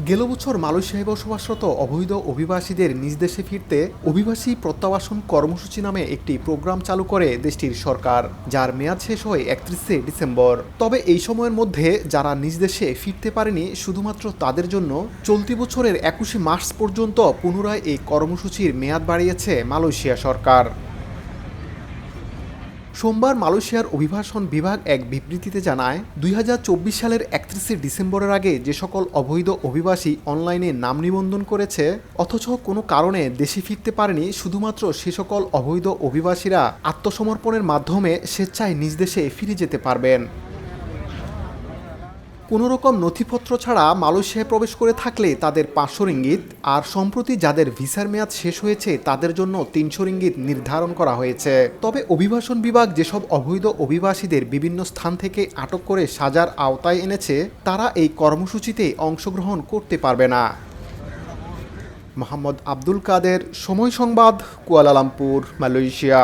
গেল বছর মালয়েশিয়ায় বসবাসরত অবৈধ অভিবাসীদের নিজ দেশে ফিরতে অভিবাসী প্রত্যাবাসন কর্মসূচি নামে একটি প্রোগ্রাম চালু করে দেশটির সরকার, যার মেয়াদ শেষ হয় 31শে ডিসেম্বর। তবে এই সময়ের মধ্যে যারা নিজ দেশে ফিরতে পারেনি, শুধুমাত্র তাদের জন্য চলতি বছরের 21শে মার্চ পর্যন্ত পুনরায় এই কর্মসূচির মেয়াদ বাড়িয়েছে মালয়েশিয়া সরকার। সোমবার মালয়েশিয়ার অভিবাসন বিভাগ এক বিবৃতিতে জানায়, 2024 সালের 31শে ডিসেম্বরের আগে যে সকল অবৈধ অভিবাসী অনলাইনে নাম নিবন্ধন করেছে অথচ কোনো কারণে দেশে ফিরতে পারেনি, শুধুমাত্র সে সকল অবৈধ অভিবাসীরা আত্মসমর্পণের মাধ্যমে স্বেচ্ছায় নিজ দেশে ফিরে যেতে পারবেন। কোনো রকম নথিপত্র ছাড়া মালয়েশিয়ায় প্রবেশ করে থাকলে তাদের 500 রিঙ্গিত, আর সম্প্রতি যাদের ভিসার মেয়াদ শেষ হয়েছে তাদের জন্য 300 রিঙ্গিত নির্ধারণ করা হয়েছে। তবে অভিবাসন বিভাগ যেসব অবৈধ অভিবাসীদের বিভিন্ন স্থান থেকে আটক করে সাজার আওতায় এনেছে, তারা এই কর্মসূচিতে অংশগ্রহণ করতে পারবে না। মোহাম্মদ আব্দুল কাদের, সময় সংবাদ, কুয়ালালামপুর, মালয়েশিয়া।